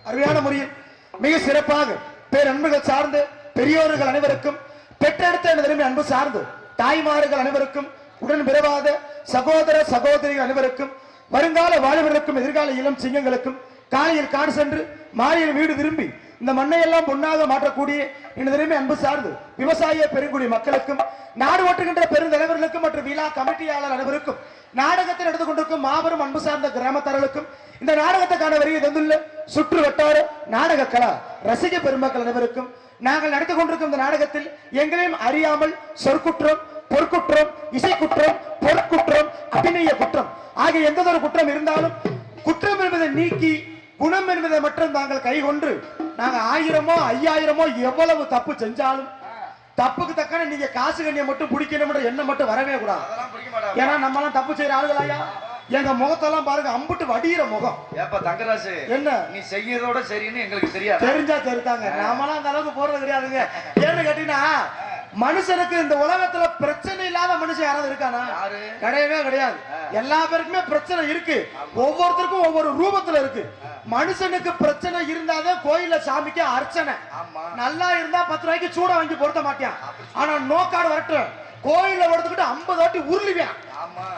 அருமையான முறையில் மிக சிறப்பாக பேரன்புகள் சார்ந்து பெரியோர்கள் அனைவருக்கும் பெற்றெடுத்த எனது அன்பு சார்ந்து தாய்மார்கள் அனைவருக்கும் உடன் பிறவாத சகோதர சகோதரிகள் அனைவருக்கும் வருங்கால வாழ்வர்களுக்கும் எதிர்கால இளம் சிங்கங்களுக்கும் காலையில் காடு சென்று மாலையில் வீடு திரும்பி இந்த மண்ணை எல்லாம் பொன்னாக மாற்றக்கூடிய எனது அன்பு சார்ந்து விவசாய பெருங்குடி மக்களுக்கும் நாடு ஓட்டுகின்ற பெருந்தலைவர்களுக்கும் மற்றும் விழா கமிட்டியாளர் அனைவருக்கும் நாடகத்தில் நடந்து கொண்டிருக்கும் மாபெரும் அன்பு சார்ந்த கிராமத்தார்களுக்கும் இந்த நாடகத்தை காண வருகை தந்துள்ள சுற்று வட்டார நாடக கலா ரசிக பெருமக்கள் அனைவருக்கும் நாங்கள் நடத்தி கொண்டிருக்கும் இந்த நாடகத்தில் எங்களையும் அறியாமல் சொற்குற்றம் பொற்குற்றம் இசைக்குற்றம் பொற்குற்றம் அபிநய குற்றம் ஆகிய எந்த ஒரு குற்றம் இருந்தாலும் குற்றம் என்பதை நீக்கி குணம் என்பதை மட்டும் நாங்கள் கைகொண்டு நாங்க 1000மோ 5000மோ எவ்வளவு தப்பு செஞ்சாலும் தப்புக்கு தக்கன நீங்க காசு கண்ணியை மட்டும் பிடிக்கணும் எண்ணம் மட்டும் வரவே கூடாது. ஏன்னா நம்ம எல்லாம் தப்பு செய்யற ஆளுகளாயா எங்க முகத்தெல்லாம் பாருங்க அம்புட்டு வடிகிற முகம். ஏப்பா தங்கராசு என்ன நீ செய்யறதோட சரின்னு எங்களுக்கு தெரியாது. தெரிஞ்சா தெரித்தாங்க நாமெல்லாம் அந்த அளவுக்கு போறது கிடையாதுங்க. ஏன்னு கேட்டீங்கன்னா மனுஷனுக்கு இந்த உலகத்துல பிரச்சனை இல்லாத மனுஷன் யாராவது இருக்கானா? கிடையவே கிடையாது. எல்லா பேருக்குமே பிரச்சனை இருக்கு. ஒவ்வொருத்தருக்கும் ஒவ்வொரு ரூபத்துல இருக்கு. மனுஷனுக்கு பிரச்சனை இருந்தாதான் கோயில சாமிக்கு அர்ச்சனை. நல்லா இருந்தா 10 ரூபாய்க்கு சூட வாங்கி பொருத்த மாட்டான். ஆனா நோக்காடு வரட்டும் கோயில எடுத்துக்கிட்டு 50 வாட்டி உருளுவேன்.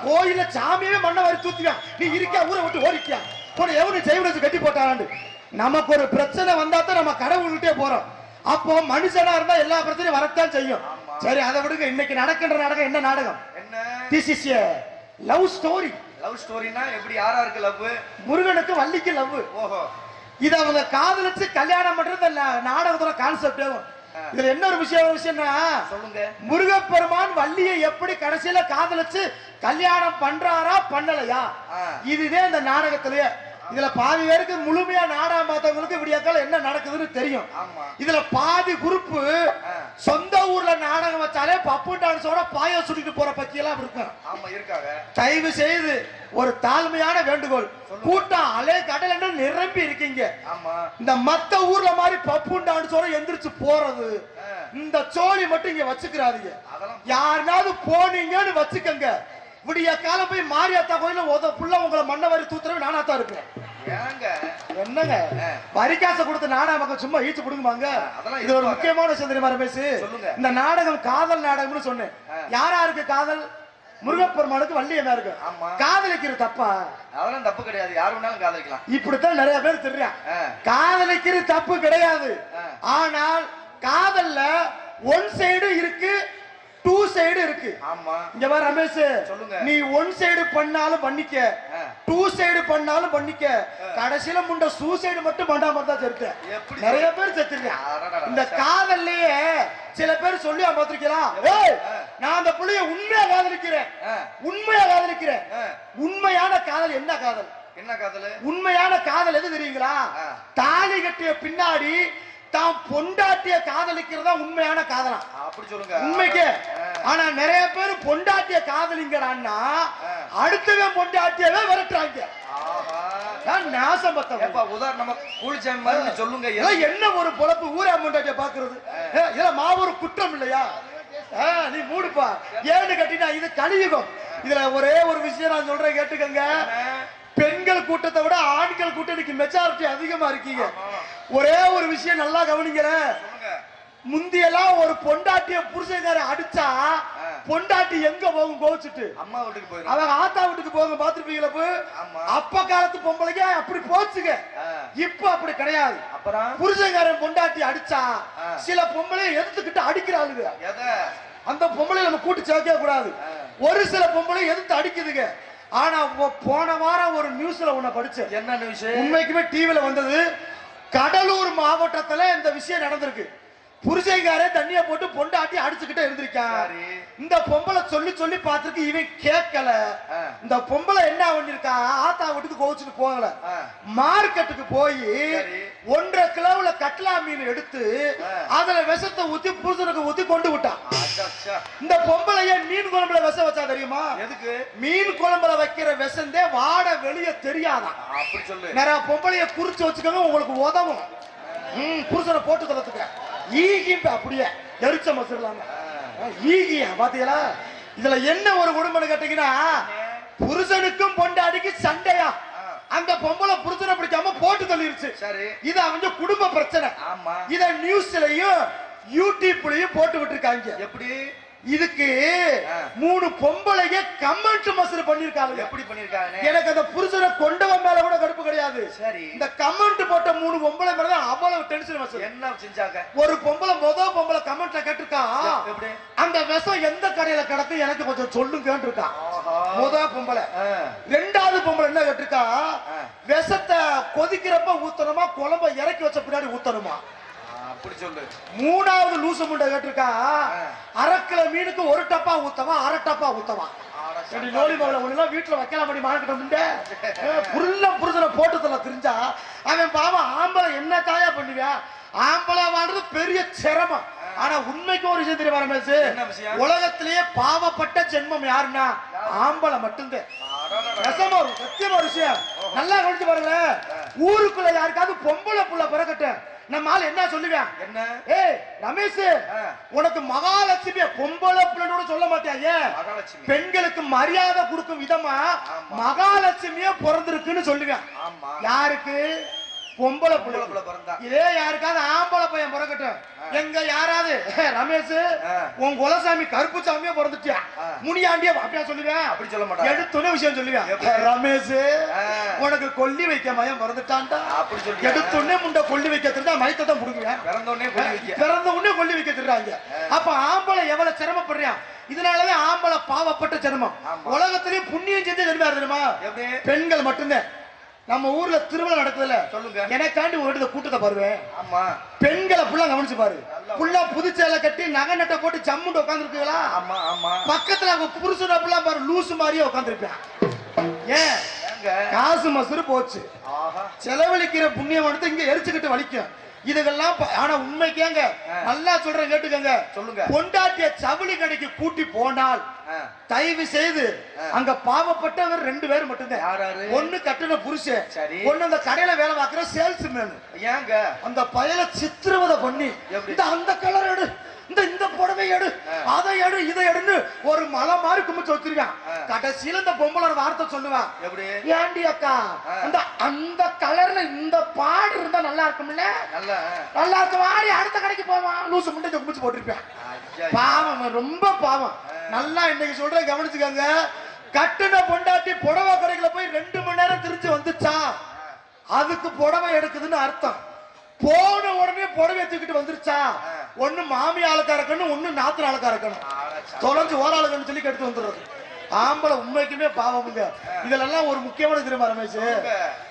கோயில சாமியே மண்ணை வரி தூத்துவேன். நீ இருக்கியா ஊரை விட்டு ஓடிக்கியா போன எவனு செய்வச்சு கட்டி போட்டாண்டு. நமக்கு ஒரு பிரச்சனை வந்தா தான் நம்ம கடவுள்கிட்டே போறோம். அப்போ மனுஷனா இருந்தா எல்லா பிரச்சனையும் வரத்தான் செய்யும். சரி அதை விடுங்க. இன்னைக்கு நடக்கின்ற நாடகம் என்ன நாடகம்? This is a love story. Love ஸ்டோரினா எப்படி யாராருக்கு லவ்? முருகனுக்கு வள்ளிக்கு லவ். ஓஹோ. இத அவங்க காதலிச்சு கல்யாணம் பண்றது நாடகத்தோட கான்செப்ட். இதுல என்ன ஒரு விஷயம்னா சொல்லுங்க. முருகப்பெருமான் வள்ளியை எப்படி கடைசியில காதலிச்சு கல்யாணம் பண்றாரா பண்ணலையா இதுவே இந்த நாடகத்திலேயே. இதுல பாதி பேருக்கு முழுமையா நாடகம் பார்த்தவங்களுக்கு விடியாக்கால என்ன நடக்குதுன்னு தெரியும். இதுல பாதி குரூப்பு சொந்த ஊர்ல நாடகம் வச்சாலே பப்பு டான்ஸோட பாய சுட்டிட்டு போற பக்கியெல்லாம் இருக்காங்க. தயவு செய்து ஒரு தாழ்மையான வேண்டுகோள், கூட்டம் அலை கடல் என்று நிரம்பி இருக்கீங்க. இந்த மத்த ஊர்ல மாதிரி பப்பு டான்ஸோட எந்திரிச்சு போறது இந்த சோழி மட்டும் இங்க வச்சுக்கிறாதீங்க. யாருனாவது போனீங்கன்னு வச்சுக்கங்க. விடிய காலம் போய் மாரியாத்தா கோயில உங்களை மண்ணை வரி தூத்துறவே நானாத்தான் இருப்பேன். என்னங்க வரிக்காசை கொடுத்து நாடக மக்கள் சும்மா ஈச்சு கொடுக்குமாங்க? இது ஒரு முக்கியமான விஷயம் தெரியுமா ரமேஷ்? இந்த நாடகம் காதல் நாடகம்னு சொன்னேன். யாராருக்கு காதல்? முருகப்பெருமானுக்கு வள்ளியமா இருக்கு. காதலிக்கிறது தப்பா? அதெல்லாம் தப்பு கிடையாது. யாரு வேணாலும் காதலிக்கலாம். இப்படித்தான் நிறைய பேர் தெரியும். காதலிக்கிறது தப்பு கிடையாது. ஆனால் காதல்ல ஒன் சைடு இருக்கு, 2 சைடு இருக்கு. இங்க பாரு ரமேஷ், நீ 1 சைடு பண்ணாலும் பண்ணிக்க, 2 சைடு பண்ணாலும் பண்ணிக்க, கடைசியில முண்ட சூசைடு மட்டும் பண்ணாம தான் செத்து நிறைய பேர் செத்துருக்கேன். இந்த காதல்லையே சில பேர் சொல்லி பார்த்திருக்கலாம், நான் அந்த புள்ளைய உண்மையா காதலிக்கிறேன், உண்மையா காதலிக்கிறேன். உண்மையான காதல் என்ன காதல்? என்ன காதல்? உண்மையான காதல் எது தெரியுங்களா? தாலி கட்டிய பின்னாடி தான் பொண்டாட்டிய காதலிக்கிறதா உண்மையான காதலா? அப்படி சொல்லுங்க. உண்மைக்கு. ஆனா நிறைய பேர் பொண்டாட்டிய காதலிங்கடான்னா அடுத்தவன் பொண்டாட்டியவே விரட்டுறாங்க. உதாரணமா கூலிச்சாமி மாதிரி சொல்லுங்க. என்ன ஒரு பொழப்பு ஊரா பொண்டாட்டிய பாக்குறது? இதெல்லாம் மாபெரும் குற்றம் இல்லையா? நீ மூடுப்பா. ஏன்னு கேட்டீங்கன்னா இது கலியுகம். இதுல ஒரே ஒரு விஷயம் நான் சொல்றேன் கேட்டுக்கங்க. பெண்கள் கூட்டத்தை விட ஆண்கள் கூட்டம் மெஜாரிட்டி அதிகமா இருக்கீங்க. ஒரே ஒரு விஷயம் நல்லா கவனிக்கிற, முந்தியெல்லாம் ஒரு பொண்டாட்டிய புருஷங்கார அடிச்சா பொண்டாட்டி எங்க போகும் கோவிச்சுட்டு அம்மா வீட்டுக்கு போயிடும். அவங்க ஆத்தா வீட்டுக்கு போங்க பாத்துருப்பீங்களா? ஆமா. அப்ப காலத்து பொம்பளைங்க அப்படி போச்சுங்க. இப்ப அப்படி கிடையாது. அப்புறம் புருஷங்காரன் பொண்டாட்டி அடிச்சா சில பொம்பளை எதிர்த்துக்கிட்டு அடிக்கிறாளுங்க. அந்த பொம்பளை நம்ம கூட்டி சேர்க்க கூடாது. ஒரு சில பொம்பளை எதிர்த்து அடிக்குதுங்க. ஆனா போன வாரம் ஒரு நியூஸ்ல உன்னை படிச்சேன். என்ன நியூஸ்? உண்மைக்குமே டிவில வந்தது. கடலூர் மாவட்டத்துல இந்த விஷயம் நடந்திருக்கு. புருஷங்காரே தண்ணிய போட்டு பொண்டாட்டி அடிச்சுக்கிட்டே இருந்திருக்கான். இந்த பொம்பளை சொல்லி சொல்லி பார்த்துருக்கு, இவன் கேட்கல. இந்த பொம்பளை என்ன பண்ணிருக்கா, ஆத்தா வீட்டுக்கு கோவிச்சுட்டு போகல, மார்க்கெட்டுக்கு போய் 1.5 கிலோவுல கட்லா மீன் எடுத்து அதுல விஷத்தை ஊத்தி புருஷனுக்கு ஊத்தி கொண்டு விட்டான். இந்த பொம்பளைய மீன் குழம்புல விஷம் வச்சா தெரியுமா? எதுக்கு? மீன் குழம்புல வைக்கிற விஷந்தே வாட வெளியே தெரியாதான். அப்படி சொல்லு. நிறைய பொம்பளைய குறிச்சு வச்சுக்கோங்க, உங்களுக்கு உதவும். புருஷனை போட்டு தரத்துக்க ஈகிம் அப்படியே எரிச்ச மசுரலாங்க. ஈகியா பாத்தீங்களா? இதுல என்ன ஒரு குடும்பம் கேட்டீங்கன்னா, புருஷனுக்கும் பொண்டாட்டிக்கு சண்டையா. அந்த பொம்பளை புருஷனை பிடிக்காம போட்டு தள்ளிருச்சு. இது அவங்க குடும்ப பிரச்சனை. இத நியூஸ்லயும் யூடியூப்லயும் போட்டு விட்டுருக்காங்க. எப்படி? இதுக்கு 3 பொம்பளைங்க கமெண்ட் மசூர் பண்ணிருக்காங்க. எப்படி பண்ணிருக்காங்க? எனக்கு அந்த புருஷனை கொண்டவன் மேல கூட கடுப்பு கிடையாது. சரி, இந்த கமெண்ட் போட்ட 3 பொம்பளை மேல தான் அவ்வளவு டென்ஷன் மசூர். என்ன செஞ்சாங்க? ஒரு பொம்பளை பொம்பளை கமெண்ட்ல கேட்டிருக்கா, எப்படி அந்த விஷம் எந்த கடையில கிடக்கு எனக்கு கொஞ்சம் சொல்லுங்கன்னு இருக்கா. பொம்பளை. 2வது பொம்பளை என்ன கேட்டிருக்கா, விஷத்தை கொதிக்கிறப்ப ஊத்தணுமா குழம்ப இறக்கி வச்ச பின்னாடி ஊத்தணுமா? 3வது லூசு முண்டை கேட்டிருக்கா, 1/2 கிலோ மீனுக்கு 1 டப்பா ஊத்தவா 1/2 டப்பா ஊத்தவா? நோடி பாவல வீட்டுல வைக்கலாம் பண்ணி மார்க்கிட்ட முண்டை புருஷனை போட்டு தள்ள தெரிஞ்சா அவன் பாவம் ஆம்பளை என்ன காயா பண்ணுவியா? ஆம்பளை வாழ்றது பெரிய சிரமம். ஆனா உண்மைக்கு ஒரு விஷயம் தெரியுமா ரமேஷ்? உலகத்திலேயே பாவப்பட்ட ஜென்மம் யாருன்னா ஆம்பளை மட்டும்தான். சத்தியமா ஒரு விஷயம் நல்லா கவனிச்சு பாருங்க. ஊருக்குள்ள யாருக்காவது பொம்பளை புள்ள பிறக்கட்டும், நம்ம ஆள் என்ன சொல்லுவேன்? என்ன? ஏய் ரமேஷ், உனக்கு மகாலட்சுமி பொம்பளை பிள்ளைனோட சொல்ல மாட்டியா? பெண்களுக்கு மரியாதை கொடுக்கும் விதமா மகாலட்சுமியே பிறந்திருக்குன்னு சொல்லுவேன். யாருக்கு? பொம்பளை பிள்ளை பிறந்தா. இதே யாருக்காவது ஆம்பளை பையன் பிறக்கட்டும், எங்க யாராவது ரமேஷ் உன் குலசாமி கருப்புசாமியே பிறந்துட்டியா முனியாண்டியா அப்படியா சொல்லுவேன்? அப்படி சொல்ல மாட்டேன். எடுத்தோன்னே விஷயம் சொல்லுவேன். ரமேஷ் உனக்கு கொல்லி வைக்க மயம் பிறந்துட்டான்டா அப்படி சொல்லி எடுத்தோன்னே முண்டை கொல்லி வைக்க தெரிஞ்சா மயத்தை தான் புடுங்குவேன். பிறந்த உடனே கொல்லி வைக்க தெரியாங்க. அப்ப ஆம்பளை எவ்வளவு சிரமப்படுறான். இதனாலதான் ஆம்பளை பாவப்பட்ட ஜென்மம். உலகத்திலேயே புண்ணியம் செஞ்ச ஜென்மம் தெரியுமா? பெண்கள் மட்டும்தான். நம்ம ஊர்ல திருவிழா நடக்குதுல்ல, சொல்லுங்க, எனக்காண்டி ஒரு இடத்துல கூட்டத்தை பாருவேன். ஆமா, பெண்களை புள்ள கவனிச்சு பாரு. புள்ள புதுச்சேலை கட்டி நகை நட்டை போட்டு ஜம்முண்டு உட்கார்ந்து இருக்கீங்களா? ஆமா ஆமா. பக்கத்துல அவங்க புருஷனை புள்ள பாரு லூசு மாதிரியே உட்கார்ந்துருப்பேன். ஏன்? காசு மசூரு போச்சு. செலவழிக்கிற புண்ணியம் வந்து இங்க எரிச்சுக்கிட்டு வலிக்கும். இதுகெல்லாம் ஆனா உண்மைக்கேங்க நல்லா சொல்றேன் கேட்டுக்கங்க. சொல்லுங்க. பொண்டாட்டிய ஜவுளி கடைக்கு கூட்டி போனால் தயவு செய்து அங்க பாவப்பட்டவர் 2 பேர் மட்டும்தான். ஒண்ணு கட்டின புருஷன், ஒண்ணு அந்த கடையில வேலை பார்க்கிற சேல்ஸ் மேன். ஏங்க அந்த பயல சித்திரவதை பண்ணி அந்த கலர் எடு, இந்த புடவை எடு, அதை எடு, இதை எடுன்னு ஒரு மலை மாதிரி கும்பிட்டு வச்சிருக்கான். கடைசியில இந்த பொம்பளை வார்த்தை சொல்லுவான், ஏண்டி அக்கா அந்த கலர்ல இந்த பாடு இருந்தா நல்லா இருக்கும்ல, நல்லா இருக்க மாதிரி அடுத்த கடைக்கு போவான். லூசு முண்டை கும்பிச்சு போட்டிருப்பேன். பாவம், ரொம்ப பாவம். நல்லா இன்னைக்கு சொல்ற கவனிச்சுக்கங்க. கட்டுன பொண்டாட்டி புடவை கடைக்குள்ள போய் 2 மணி நேரம் திருச்சி வந்துச்சா அதுக்கு புடவை எடுக்குதுன்னு அர்த்தம். போன உடனே புடவை தூக்கிட்டு வந்துருச்சா ஒண்ணு மாமி ஆளுக்கா இருக்கணும், ஒண்ணு நாத்து ஆளுக்கா இருக்கணும். தொலைஞ்சு ஓராளுக்குன்னு சொல்லி கெடுத்து வந்துடுறது. ஆம்பளை உண்மைக்குமே பாவமுங்க. இதெல்லாம் ஒரு முக்கியமான தெரியுமா ரமேஷ்?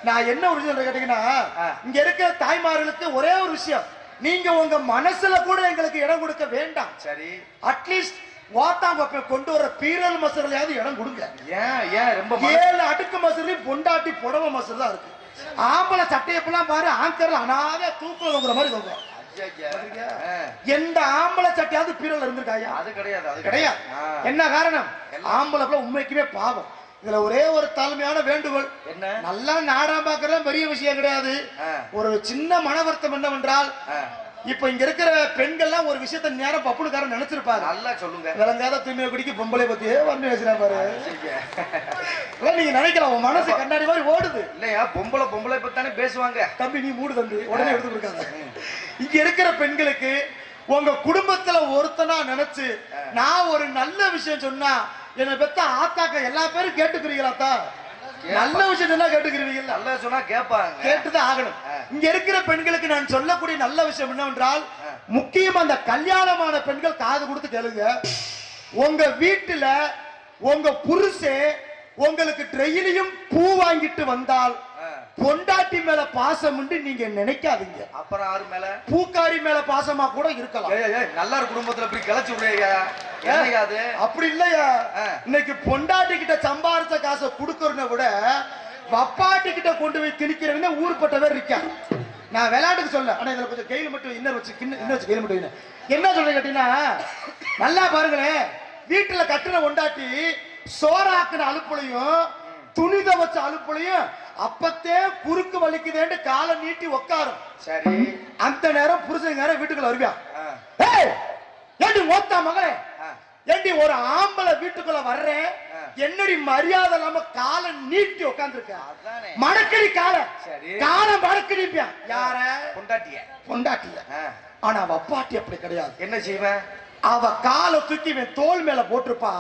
நான் என்ன ஒரு விஷயம் கேட்டீங்கன்னா, இங்க இருக்கிற தாய்மார்களுக்கு ஒரே ஒரு விஷயம், நீங்க உங்க மனசுல கூட எங்களுக்கு இடம் கொடுக்க வேண்டாம். சரி, அட்லீஸ்ட் வாத்தாங்க கொண்டு வர பீரல் மசூர்லயாவது இடம் கொடுங்க. ஏன் ரொம்ப 7 அடுக்கு மசூர்லயும் பொண்டாட்டி புடவை மசூர் தான் இருக்கு. ஆம்பளை சட்டையெல்லாம் பாரு, ஆங்கர்ல அனாத தூக்குல தொங்குற மாதிரி தொங்கும். எந்த ஆம்பளை சட்டையாவது பீரல் இருந்திருக்காயா? அது கிடையாது, கிடையாது. என்ன காரணம்? ஆம்பளை உண்மைக்குமே பாவம். இதுல ஒரே ஒரு தாழ்மையான வேண்டுகோள், என்ன நல்லா நாடகம் பாக்குறது பெரிய விஷயம் கிடையாது. ஒரு சின்ன மன வருத்தம் என்னவென்றால், இப்ப இங்க இருக்கிற பெண்கள்லாம் ஒரு விஷயத்த நேரம் பப்புனுக்காரன் நினைச்சிருப்பாங்க. நல்லா சொல்லுங்க. விளங்காத தூய்மையை குடிக்க பொம்பளை பத்தியே வந்து பேசுறேன் பாரு. நீங்க நினைக்கலாம், உன் மனசு கண்ணாடி மாதிரி ஓடுது இல்லையா? பொம்பளை பத்தானே பேசுவாங்க. தம்பி நீ மூடு தம்பி, உடனே எடுத்து கொடுக்காங்க. இங்க இருக்கிற பெண்களுக்கு உங்க குடும்பத்துல ஒருத்தனா நினைச்சு நான் ஒரு நல்ல விஷயம் சொன்னா என்னை பெத்த ஆத்தாக்க எல்லா பேரும் கேட்டுக்கிறீங்களாத்தா? நல்ல விஷயம் சொன்னா கேட்டுக்கிறீங்க? நல்ல சொன்னா கேட்பாங்க, கேட்டுதான் ஆகணும். இங்க இருக்கிற பெண்களுக்கு நான் சொல்லக்கூடிய நல்ல விஷயம் என்னவென்றால், முக்கியமா அந்த கல்யாணமான பெண்கள் காது கொடுத்து கேளுங்க. உங்க வீட்டுல உங்க புருஷன் உங்களுக்கு டெய்லியும் பூ வாங்கிட்டு வந்தால் பொண்டாட்டி மேல பாசம் நீங்க நினைக்காதீங்க. அப்புறம் யாரு மேல? பூக்காரி மேல பாசமா கூட இருக்கலாம். நல்ல குடும்பத்துல இப்படி கிளச்சு விடுறியா? அப்படி இல்லையா? இன்னைக்கு பொண்டாட்டி கிட்ட சம்பாரிச்ச காசை குடுக்கறத விட வப்பாட்டி கிட்ட கொண்டு போய் திணிக்கிறவங்க ஊர்பட்ட பேர் இருக்காங்க. நான் விளையாட்டுக்கு சொல்ல, ஆனா இதுல கொஞ்சம் கையில் மட்டும் இன்னும் வச்சு கையில் மட்டும் என்ன சொல்றேன் கேட்டீங்கன்னா, நல்லா பாருங்களேன், வீட்டுல கட்டுன பொண்டாட்டி சோறாக்குன அலுப்புலையும் துணி துவச்ச அலுப்புலையும் அப்பத்தே குறுக்கு வலிக்குதேன்னு காலை நீட்டி உட்காரும். சரி, அந்த நேரம் புருஷன் நேரம் வீட்டுக்குள்ள வருவியா? ஏண்டி ஓத்தா மகளே, ஏண்டி ஒரு ஆம்பளை வீட்டுக்குள்ள வர்றேன், என்னடி மரியாதை இல்லாம காலை நீட்டி உட்கார்ந்துருக்க, மடக்கடி காலை மடக்கடிப்பியா? யார? பொண்டாட்டிய. ஆனா வப்பாட்டி அப்படி கிடையாது. என்ன செய்வேன்? அவ காலை தூக்கி தோல் மேல போட்டிருப்பா,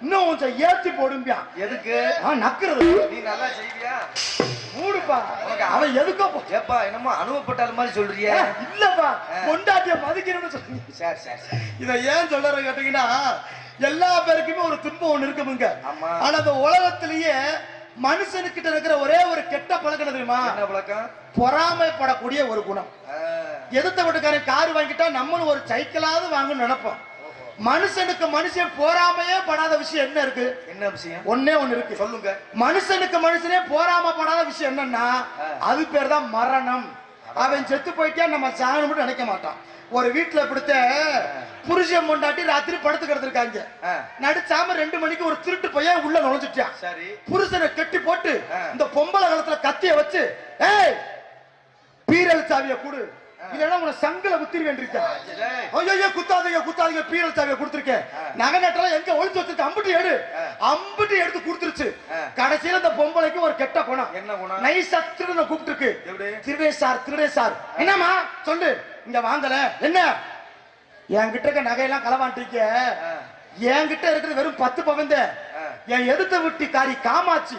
இன்னும் கொஞ்சம் ஏத்தி போடும்பியா. எதுக்கு? நக்குறது. நீ நல்லா செய்வியா? மூடுப்பா. அவன் எதுக்கோ ஏப்பா என்னமோ அனுபவப்பட்டால மாதிரி சொல்றிய? இல்லப்பா, பொண்டாட்டிய மதிக்கணும்னு சொல்றீங்க. சரி சரி. இத ஏன் சொல்ற கேட்டீங்கன்னா, எல்லா பேருக்குமே ஒரு துன்பம் ஒண்ணு இருக்குமுங்க. ஆனா அந்த உலகத்திலேயே மனுஷனுக்கிட்ட இருக்கிற ஒரே ஒரு கெட்ட பழக்கம் தெரியுமா? என்ன பழக்கம்? பொறாமைப்படக்கூடிய ஒரு குணம். எதிர்த்த வீட்டுக்காரன் கார் வாங்கிட்டா நம்மளும் ஒரு சைக்கிளாவது வாங்கணும்னு நினைப்போம். மனுஷனுக்கு மனுஷன் போராமையே படாத விஷயம் என்ன இருக்கு? என்ன விஷயம்? ஒன்னே ஒண்ணு இருக்கு, சொல்லுங்க. மனுஷனுக்கு மனுஷனே போராமப்படாத விஷயம் என்னன்னா, அது பேர் தான் மரணம். அவன் செத்து போயிட்டா நம்ம சாகணும்னு நினைக்க மாட்டான். ஒரு வீட்டுல பிடித்த புருஷன் பொண்டாட்டி ராத்திரி படுத்து கிடந்திருக்காங்க. நடுச்சாம 2 மணிக்கு ஒரு திருட்டு பையன் உள்ள நுழைஞ்சிட்டான். புருஷனை கட்டி போட்டு இந்த பொம்பளை காலத்துல கத்திய வச்சு, ஏய் பீரல் சாவிய குடு, இல்லன்னா உன சங்கல குத்திரி வேண்டியிருக்கேன். ஐயோ குத்தாதீங்க பீரல் சாவிய கொடுத்துருக்கேன். நகை நட்டெல்லாம் எங்க ஒளிச்சு வச்சிருக்க, அம்புட்டு எடுத்து கொடுத்துருச்சு. கடைசியில இந்த பொம்பளைக்கு ஒரு கெட்ட குணம். என்ன குணம்? நைசா திருடனை கூப்பிட்டு இருக்கு. திருடே சார் என்னமா சொல்லு, இங்க வாங்கல. என்ன என்கிட்ட இருக்க நகையெல்லாம் களவாண்டிக்க, என்கிட்ட இருக்கிறது வெறும் 10 பவன். என் எதிர்த்த வீட்டு காரி காமாட்சி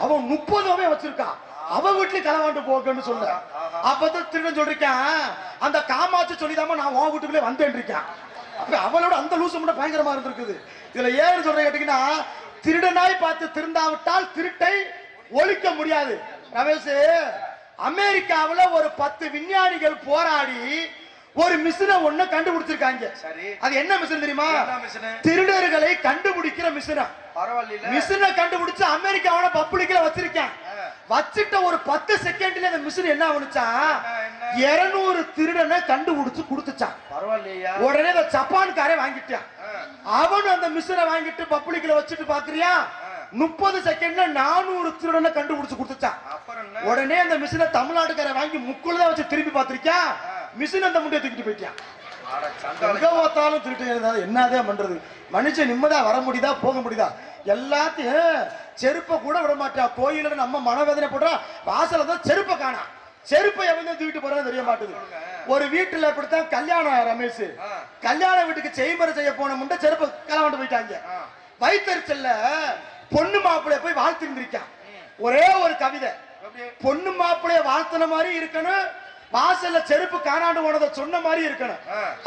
அவன் 30 பவன் வச்சிருக்கா, அவ வீட்டுல களவாண்டு போகன்னு சொல்ல. அப்பதான் திருடன் சொல்லிருக்கேன், அந்த காமாட்சி சொல்லிதாம நான் உன் வீட்டுக்குள்ளே வந்தேன் இருக்கேன். அப்ப அவளோட அந்த லூசு மட்டும் பயங்கரமா இருந்திருக்குது. இதுல ஏன்னு சொல்ற கேட்டீங்கன்னா, திருடனாய் பார்த்து திருந்தாவிட்டால் திருட்டை ஒழிக்க முடியாது. ரமேஷ், அமெரிக்காவுல ஒரு 10 விஞ்ஞானிகள் போராடி ஒரு மிஷினை ஒண்ணு கண்டுபிடிச்சிருக்காங்க. அது என்ன மிஷின் தெரியுமா? திருடர்களை கண்டுபிடிக்கிற மிஷின். மிஷினை கண்டுபிடிச்சு அமெரிக்காவோட பப்ளிக்ல வச்சிருக்கேன். வச்சிட்ட ஒரு 10 செகண்ட்ல அந்த மிஷின் என்ன பண்ணுச்சா, 200 திருடனை கண்டுபிடிச்சு கொடுத்துச்சான். உடனே அந்த ஜப்பான்காரே வாங்கிட்டான். அவனும் அந்த மிஷினை வாங்கிட்டு பப்ளிக்ல வச்சுட்டு பாக்குறியா, 30 செகண்ட்ல 400 திருடனை கண்டுபிடிச்சு கொடுத்துச்சான். உடனே அந்த மிஷினை தமிழ்நாட்டுக்கார வாங்கி முக்குள்ளதான் வச்சு திரும்பி பாத்திருக்கா, மிஷின் அந்த முட்டையை தூக்கிட்டு போயிட்டான். எங்க பார்த்தாலும் திருட்டு என்னதே பண்றது? மனுஷன் நிம்மதியா வர முடியுதா, போக முடியுதா? எல்லாத்தையும் செருப்பை கூட விட மாட்டா. கோயில நம்ம மனவேதனை போட்டா வாசல தான் செருப்பை காணா, செருப்பை எவன் தூக்கிட்டு போறது தெரிய மாட்டுது. ஒரு வீட்டுல இப்படித்தான் கல்யாணம். ரமேஷ், கல்யாண வீட்டுக்கு செய்முறை செய்ய போன முண்டை செருப்பை களவாண்டு போயிட்டாங்க. வயிற்றுச்சல்ல பொண்ணு மாப்பிள்ளைய போய் வாழ்த்திருந்திருக்கான். ஒரே ஒரு கவிதை, பொண்ணு மாப்பிள்ளைய வாழ்த்தின மாதிரி இருக்கணும், வாசல்ல செருப்பு காணாண்டு போனதை சொன்ன மாதிரி இருக்கணும்.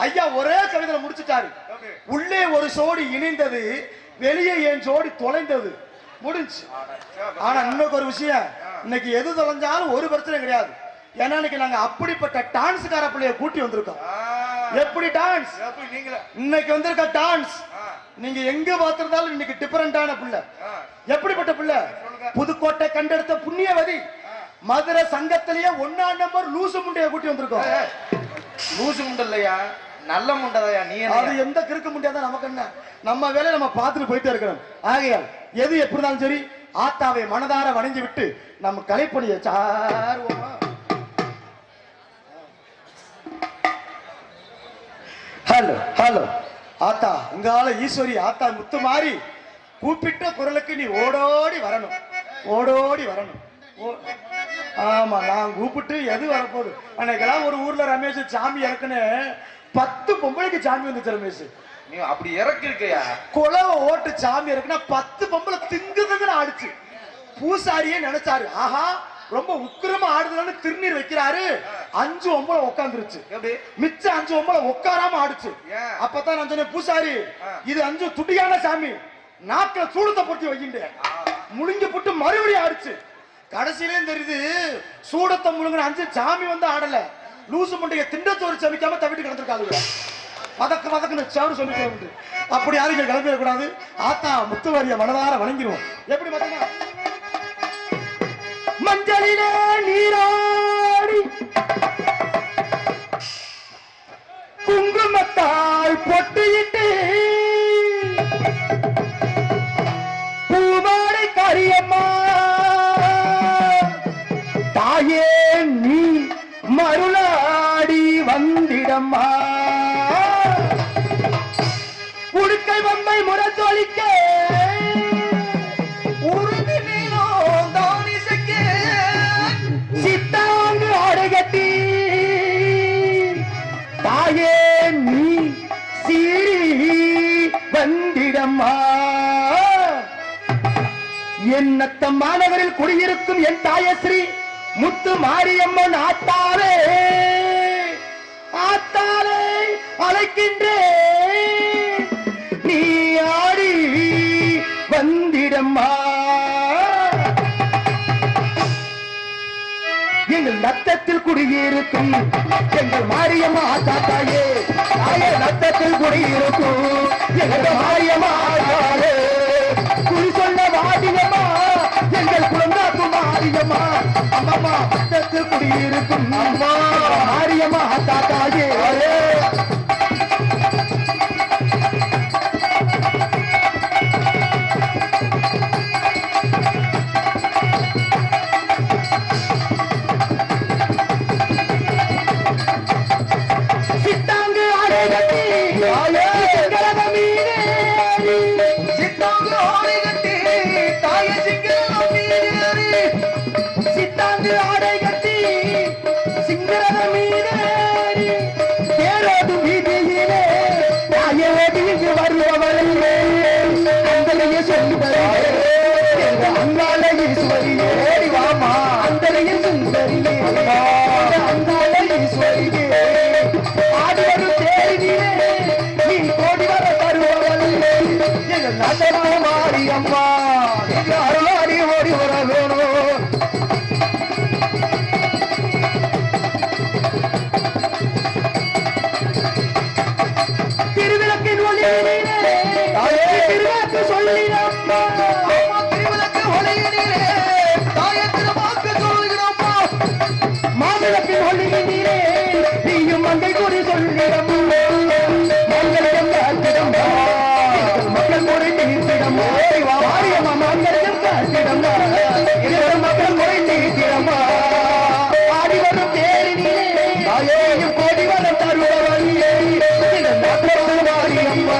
ஐயா ஒரே கவிதையில முடிச்சுட்டாரு. உள்ளே ஒரு சோடி இணைந்தது, வெளியே என் ஜோடி தொலைந்தது, முடிஞ்சு. ஆனா இன்னொரு ஒரு விஷயம், இன்னைக்கு எது தொலைஞ்சாலும் ஒரு பிரச்சனை கிடையாது. ஏன்னா இன்னைக்கு நாங்க அப்படிப்பட்ட டான்ஸ்கார பிள்ளைய கூட்டி வந்திருக்கோம். எப்படி டான்ஸ் இன்னைக்கு வந்திருக்க டான்ஸ் நீங்க எங்க பார்த்திருந்தாலும் இன்னைக்கு டிஃபரெண்டான பிள்ளை. எப்படிப்பட்ட பிள்ளை? புதுக்கோட்டை கண்டெடுத்த புண்ணியவதி, மதுரை சங்கத்திலேயே 1ஆம் நம்பர் லூசு முண்டைய கூட்டி வந்திருக்கோம். லூசு முண்டை இல்லையா, நல்ல முண்டையா? நீ அது எந்த கிறுக்கு முண்டையா நமக்கு என்ன, நம்ம வேலையை நம்ம பார்த்துட்டு போயிட்டே இருக்கணும். ஆகையால் எது எப்படி இருந்தாலும் சரி, ஆத்தாவை மனதார வணங்கி விட்டு நம்ம கலைப்பணியை சாருவோமா. ஹலோ ஹலோ ஆத்தா, உங்கால ஈஸ்வரி ஆத்தா முத்து மாறி கூப்பிட்ட குரலுக்கு நீ ஓடோடி வரணும், ஓடோடி வரணும். ஆமா, நான் கூப்பிட்டு எது வரப்போகுது. அன்னைக்கெல்லாம் ஒரு ஊர்ல ரமேஷ் சாமி இறக்குன்னு 10 பொம்பளைக்கு சாமி வந்துச்சு ரமேஷ். நீ அப்படி இறக்கி இருக்கையா? குலவ ஓட்டு சாமி இருக்குன்னா 10 பொம்பளை திங்குதுன்னு ஆடுச்சு. பூசாரியே நினைச்சாரு, ஆஹா ரொம்ப உக்கிரமா ஆடுதுன்னு திருநீர் வைக்கிறாரு. 5 பொம்பளை உட்காந்துருச்சு. மிச்சம் 5 பொம்பளை உட்காராம ஆடுச்சு. அப்பதான் நான் சொன்னேன், பூசாரி இது 5 துடியான சாமி, நாக்கில சூடத்தை பொருத்தி வைக்கின்ற முழுங்கி போட்டு மறுபடியும் ஆடுச்சு. கடைசியிலே தெரியுது சூடத்தை முழுங்கின 5 சாமி வந்து ஆடல, லூசு முண்டைய திண்டத்தோறு சமைக்காம தவிட்டு கிடந்திருக்காங்க. பதக்கு பதக்குன்னு சேவரு சொல்லிட்டு அப்படி யாரும் கிளம்பிடக்கூடாது. ஆத்தா முத்துவாரிய மனதார வணங்கிடுவோம். எப்படி பார்த்தா மஞ்சளிலே நீராடி குங்குமத்தால் பொட்டியிட்டு பூமாடை காரியம்மா தாயே நீ மருளாடி வந்திடம்மா, உடுக்கை வம்பை முரசொலிக்க உருது நீளம் தானிசைக்க சித்தாங்கு ஆடைகட்டி தாயே நீ சீரி வந்திடம்மா, என் நத்தம் மாநகரில் குடியிருக்கும் என் தாயஸ்ரீ முத்து மாரியம்மன் ஆத்தாரே ஆத்தாரே அழைக்கின்றே நீ ஆடி வந்திடம்மா, எங்கள் நத்தத்தில் குடியிருக்கும் எங்கள் மாரியம்மா ஆத்தாத்தாயே, தாயே நத்தத்தில் குடியிருக்கும் எங்கள் மாரியம்மா ஆத்தாரே, குறி சொல்ல வாடியம்மா எங்கள் குழந்தாக்கு மாரியம்மா, அம்மா நத்தத்தில் குடியிருக்கும் அம்மா மாரியம்மா ஆத்தாத்தாயே. மாரியம்மா அருளாடி ஓடி வர வேணும். திருவிளக்கின் ஒளியிலே திருவாக்கு சொல்லிடம்மா, திருவிளக்கு ஒளியிலே தாய திருவாக்கு சொல்லிடம்மா, மாவிளக்கின் ஒளியிலே நீயும் மங்கை கூறி சொல்லிடம்மா, மங்களம் காத்திடம்மா மக்கள் முறை தீர்த்திடம்மா, மாரியம்மா மங்களம் காத்திடம்மா மக்கள் முறை தீர்த்திடம்மா, ஆடி வரும் தேரினிலே தாயேயும் கோடி வரம் தருவவழியே மாரியம்மா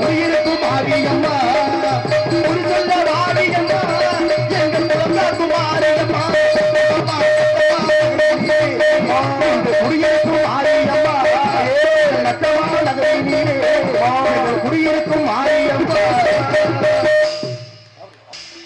உயிருக்கு மாரியம்மா ஒரு சொல்ல மாரியம்மா எங்கள் குழந்தைக்கு மாரியம்மா குடியிருக்கும் மாரியம்மா நத்தமா நகரை நீரே குடியிருக்கும் மாரியம்மா.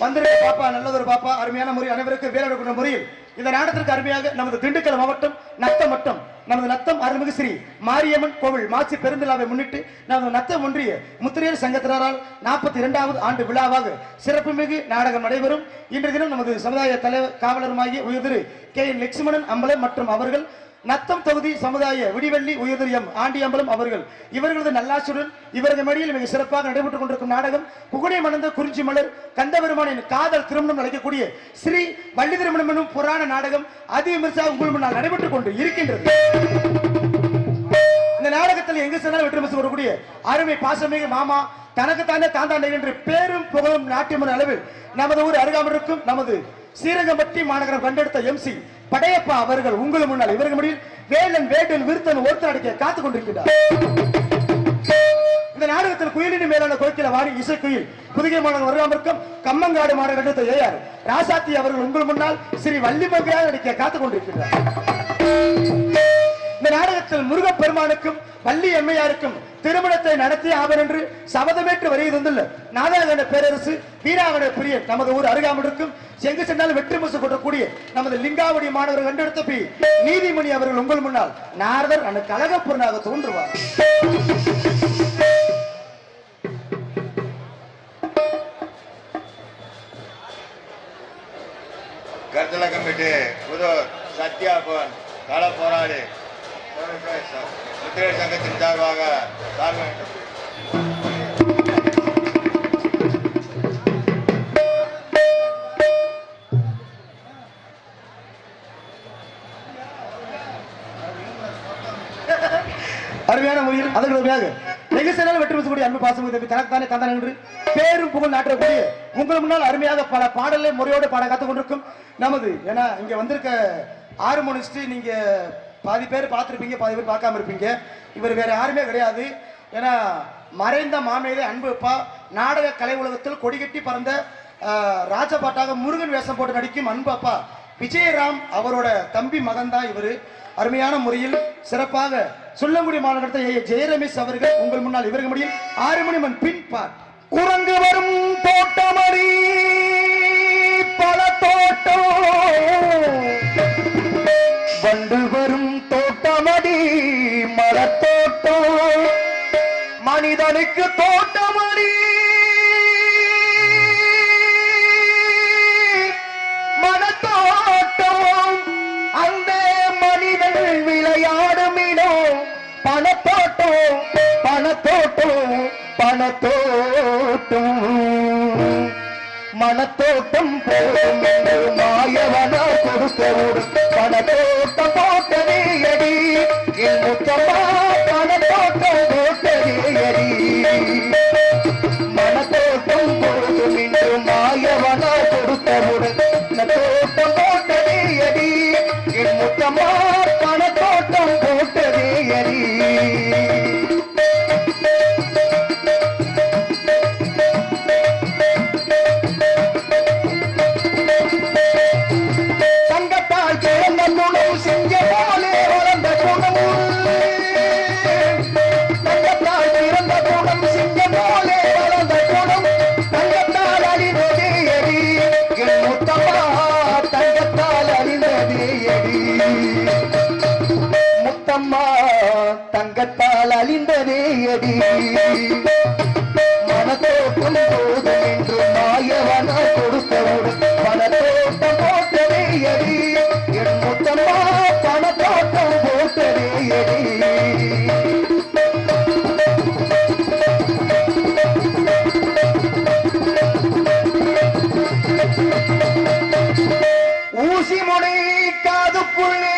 வந்திருக்க பாப்பா நல்லதொரு பாப்பா அருமையான முறை அனைவருக்கு வேலை முறையில் இந்த நாடத்திற்கு அருமையாக நமது திண்டுக்கல் மாவட்டம் நத்தம் வட்டம் நமது நத்தம் அருள்மிகு ஸ்ரீ மாரியம்மன் கோவில் மாசி பெருந்திழாவை முன்னிட்டு நமது நத்தம் ஒன்றிய முத்திரையர் சங்கத்தினரால் 42வது ஆண்டு விழாவாக சிறப்புமிகு நாடகம் நடைபெறும். இன்றைய தினம் நமது சமுதாய தலைவர் காவலருமாகிய உயர்திரு KN லட்சுமணன் அம்பலம் மற்றும் அவர்கள் நத்தம் தொகுதி சமுதாய விடிவெள்ளி உயர்திரு M ஆண்டியம்பலம் அவர்கள் இவர்களது நல்லாசுடன் இவரது மடியில் மிக சிறப்பாக நடைபெற்றுக் கொண்டிருக்கும் நாடகம் புகுடை மணந்த குறிஞ்சி மலர் கந்தபெருமானின் காதல் திருமணம் அழைக்கக்கூடிய ஸ்ரீ வள்ளி திருமணம் எனும் புராண நாடகம் அதிவிமர்சையாக உங்கள் முன்னால் நடைபெற்றுக் கொண்டு இருக்கின்றது. இந்த நாடகத்தில் எங்கு சென்றாலும் வெற்றி பெற்று வரக்கூடிய அருமை பாசமிகு மாமா தனக்குத்தானே தாந்தாண்டை என்று பேரும் புகழும் நாட்டியமன் அளவில் நமது ஊர் அருகாமல் இருக்கும் நமது ஸ்ரீரங்கம்பட்டி மாநகரம் கண்டெடுத்த MC படையப்பா அவர்கள் உங்கள் முன்னால் இவர்கள் முடியில் வேலன் வேடன் விருத்தன் ஒருத்தன் அடிக்க காத்துக் கொண்டிருக்கிறார். இந்த நாடகத்தில் குயிலின் மேலான கோக்கில வாணி இசைக்குயில் புதுகை மாநகரம் அருகாமிருக்கும் கம்மங்காடு மாநகரம் கண்டெடுத்த AR ராசாத்தி அவர்கள் உங்கள் முன்னால் ஸ்ரீ வள்ளிமங்கையாக அடிக்க காத்துக் கொண்டிருக்கிறார். இந்த நாடகத்தில் முருகப்பெருமானுக்கும் வள்ளி அம்மையாருக்கும் திருமணத்தை நடத்தி ஆவர் என்று சபதமேற்று வருகை தந்துள்ள நாதாகண்ட பேரரசு வீராகண்ட பிரியர் நமது ஊர் அருகாமல் இருக்கும் எங்கு சென்றாலும் வெற்றி முசு கொட்டக்கூடிய நமது லிங்காவடி மாணவர் கண்டெடுத்த பி நீதிமணி அவர்கள் உங்கள் முன்னால் நாரதர் அந்த கழகப்புறனாக தோன்றுவார். கருத்தல கமிட்டி புதூர் சத்யாபன் கள போராளி முத்திரை சங்கத்தின் சார்பாக அருமையான முறையில் அதற்கு வெகு சென்றால் வெற்றி பெறக்கூடிய அன்பு பாசம் தனக்குத்தானே தந்தான் என்று பேரும் புகழ் நாட்டக்கூடிய உங்கள் முன்னால் அருமையாக பல பாடலை முறையோடு பாட காத்துக் கொண்டிருக்கும் நமது ஏன்னா இங்க வந்திருக்க 6 மணிஸ்ட் நீங்க பாதி பேர் பார்த்துருப்பீங்க, பாதி பேர் பார்க்காம இருப்பீங்க. இவர் வேற யாருமே கிடையாது. ஏன்னா மறைந்த மாமேதை அன்பு அப்பா நாடக கலை உலகத்தில் கொடிகட்டி பறந்த ராஜபாட்டாக முருகன் வேஷம் போட்டு நடிக்கும் அன்பு அப்பா விஜயராம் அவரோட தம்பி மகன் தான் இவரு. அருமையான முறையில் சிறப்பாக சொல்லங்குடி மாநகரத்தை ஜெயரமேஷ் அவர்கள் உங்கள் முன்னால் இவர்கள் முடியும் 6 மணி மண் பின் பார் குரங்கு வரும் தோட்டமடி பல தோட்டம் வண்டு வரும் தோட்டமடி மரத்தோட்டம் மனிதனுக்கு தோட்டமடி மனத்தோட்டம் அந்த மனிதன் விளையாடுமினோ பணத்தோட்டம் பணத்தோட்டம் பணத்தோட்டம் மனத்தோட்டம் போடும் என்று மாயவனா கொடுத்தவோடு பணத்தோட்டம் போட்டதே அடி என் முத்தம்மா பணத்தோட்டம் போட்டதே அடி மனத்தோட்டம் போடும் என்று மாயவனா கொடுத்தவோடு தோட்டம் போட்டதே அடி என் முத்தம்மா பணத்தோட்டம் போட்டதே அடி தங்கத்தால் அழிந்ததே அடி மனத்தோட்டம் போதும் என்று மாயவனா கொடுத்தவுடன் பணத்தோட்டம் போட்டதே அடி என் முத்தம்மா பணத்தோட்டம் போட்டதே அடி ஊசி முனை காதுக்குள்ளே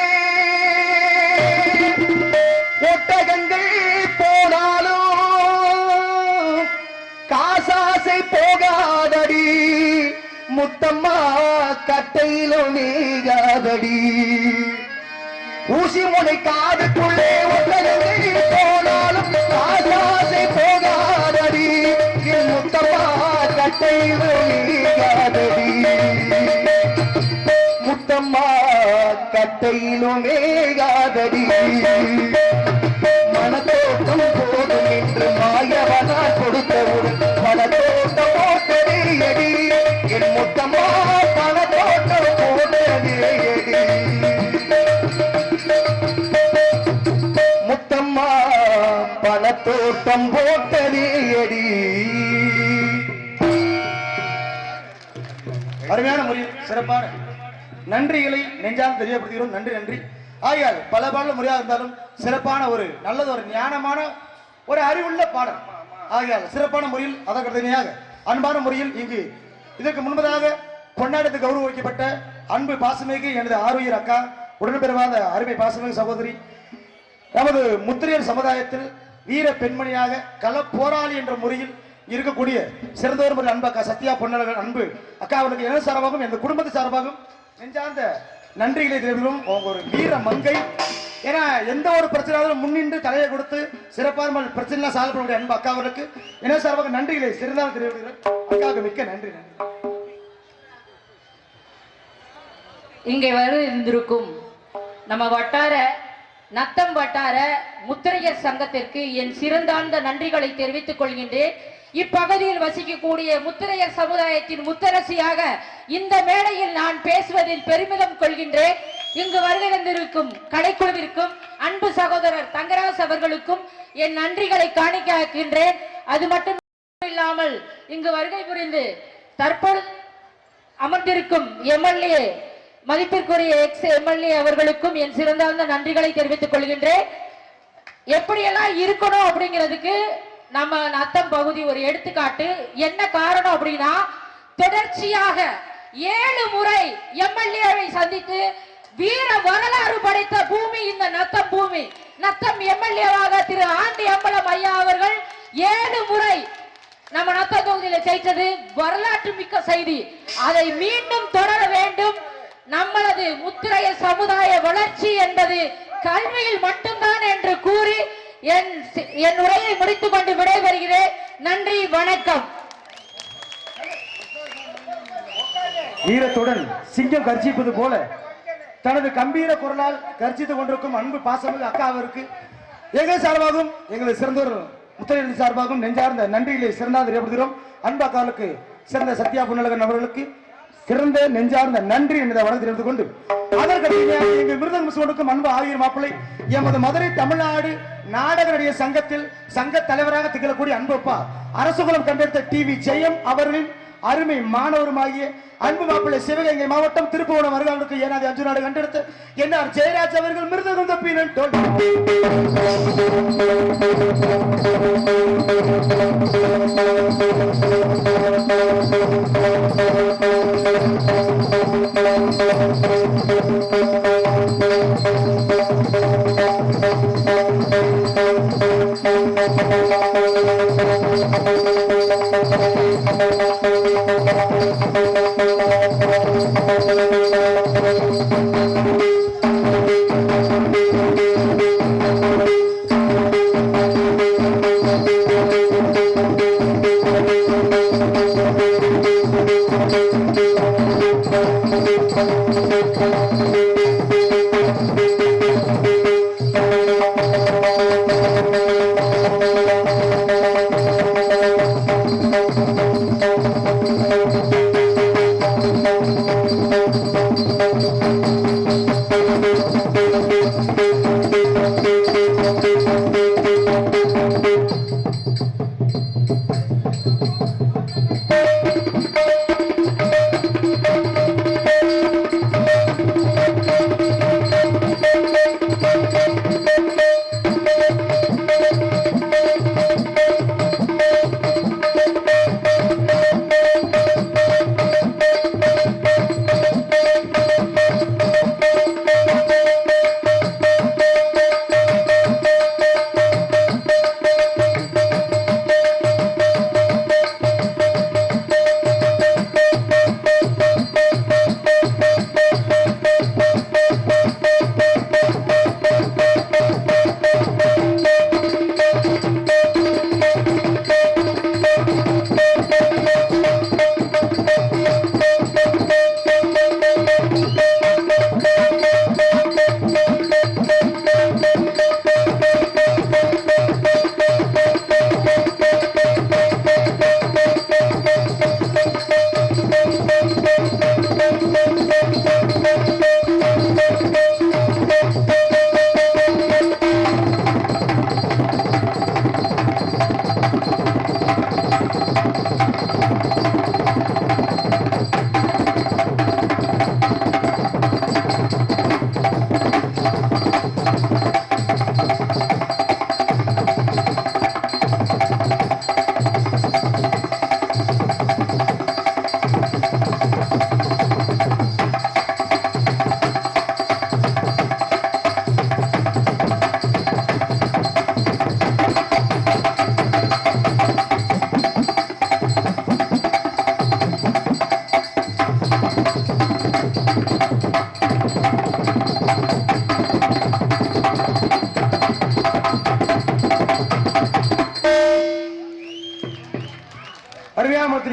ஒட்டகங்கள் போனாலும் காசாசை போகாதடி முத்தம்மா கட்டையிலும் நீகாதடி ஊசி முனை காதுக்குள்ளே ஒட்டகங்கள் போனாலும் காசாசை போகாதடி என் முத்தம்மா கட்டையிலும் நீகாதடி முத்தம்மா கட்டையிலும் மேகாதடி மனத்தோட்டம் போதும் என்று மாயவனா கொடுத்தவுடன் பணத்தோட்டம் போட்டதே அடி என் முத்தம்மா பணத்தோட்டம் போட்டதே அடி முத்தம்மா பணத்தோட்டம் போட்டதே அடி. அருமையான முறையில் சிறப்பான நன்றிகளை நெஞ்சால் தெரியப்படுத்துகிறோம். நன்றி நன்றி. ஆகையால் பல பாடல் முறையாக இருந்தாலும் சிறப்பான ஒரு நல்லது ஒரு ஞானமான ஒரு அறிவுள்ள பாடல். ஆகையால் சிறப்பான முறையில் அதற்கடுத்தமையாக அன்பான முறையில் இங்கு இதற்கு முன்பதாக கொண்டாடத்து கௌரவிக்கப்பட்ட அன்பு பாசமிகு எனது ஆரோக்கிய அக்கா உடன்பெறுவாத அருமை பாசமிகு சகோதரி நமது முத்திரையர் சமுதாயத்தில் வீர பெண்மணியாக கள போராளி என்ற முறையில் இருக்கக்கூடிய சிறந்தவர் ஒரு அன்பு அக்கா சத்யா பொன்னழகன் அன்பு அக்கா அவனுக்கு எனது சார்பாகவும் எனது குடும்பத்து சார்பாகவும் நெஞ்சார்ந்த நன்றிகளை தெரிவிக்கிறோம். ஒரு வீர மங்கை ஏன்னா எந்த ஒரு பிரச்சனையாலும் முன்னின்று தலையை கொடுத்து சிறப்பான பிரச்சனை சால்வ் பண்ணக்கூடிய அன்பு அக்காவுக்கு எனது சார்பாக நன்றிகளை சிறந்தாலும் தெரிவிக்கிறேன். அக்காவுக்கு மிக்க நன்றி. இங்கே இருந்திருக்கும் நம்ம வட்டார நத்தம் வட்டார முத்திரையர் சங்கத்திற்கு என் சிறந்தார்ந்த நன்றிகளை தெரிவித்துக் கொள்கின்றேன். இப்பகுதியில் வசிக்கக்கூடிய முத்திரையர் சமுதாயத்தின் முத்தரசியாக இந்த மேடையில் நான் பேசுவதில் பெருமிதம் கொள்கின்றேன். இங்கு வருகை தந்திருக்கும் கலைக்குழுவிற்கும் அன்பு சகோதரர் தங்கராஜ் அவர்களுக்கும் என் நன்றிகளை காணிக்கின்றேன். அது மட்டும் இல்லாமல் இங்கு வருகை புரிந்து தற்போது அமர்ந்திருக்கும் எம்எல்ஏ மதிப்பிற்குரிய எக்ஸ் எம்எல்ஏ அவர்களுக்கும் என் சிறந்தார்ந்த நன்றிகளை தெரிவித்துக் கொள்கின்றேன். எப்படியெல்லாம் இருக்கணும் அப்படிங்கிறதுக்கு நம்ம நத்தம் பகுதி ஒரு எடுத்துக்காட்டு. என்ன காரணம் அப்படின்னா, தொடர்ச்சியாக 7 முறை எம்எல்ஏவை சந்தித்து வீர வரலாறு படைத்த பூமி இந்த நத்தம் பூமி. நத்தம் எம்எல்ஏவாக திரு ஆண்டி அம்பலம் ஐயா அவர்கள் 7 முறை நம்ம நத்தம் தொகுதியில ஜெயித்தது வரலாற்று மிக்க செய்தி. அதை மீண்டும் தொடர வேண்டும். நம்மளது முத்திரைய சமுதாய வளர்ச்சி என்பது கல்வியில் மட்டும்தான் என்று கூறி என் உரையை முடித்துக் கொண்டு விடைபெறுகிறேன். நன்றி, வணக்கம். வீரத்துடன் சிங்கம் கர்ஜிப்பது போல தனது கம்பீர குரலால் கர்ஜித்துக் கொண்டிருக்கும் அன்பு பாசமிகு அக்காவிற்கு எங்கள் சார்பாகவும் எங்களது சிறந்தோர் முத்திரையர் சார்பாகவும் நெஞ்சார்ந்த நன்றிகளை சிறந்தாது ஏற்படுகிறோம். அன்பு அக்காவுக்கு சிறந்த சத்யா புன்னழகன் அவர்களுக்கு சிறந்த நெஞ்சார்ந்த நன்றி என்பதை வளர்த்து தெரிந்து கொண்டு அதற்கு எங்கள் மிருதங்க கொடுக்கும் அன்பு ஆகியோர் மாப்பிள்ளை எமது மதுரை தமிழ்நாடு நாடக நடிகர் சங்கத்தில் சங்க தலைவராக திகழக்கூடிய அன்பப்பா அரசுகுலம் கண்டெடுத்த டிவி ஜெயம் அவர்களின் அருமை மாணவருமாகிய அன்பு மாப்பிள்ளை சிவகங்கை மாவட்டம் திருப்புவனம் வருகாலுக்கு ஏனாதி அஞ்சு நாடு கண்டெடுத்த என்ஆர் ஜெயராஜ் அவர்கள் மிருதகம் தப்பினன்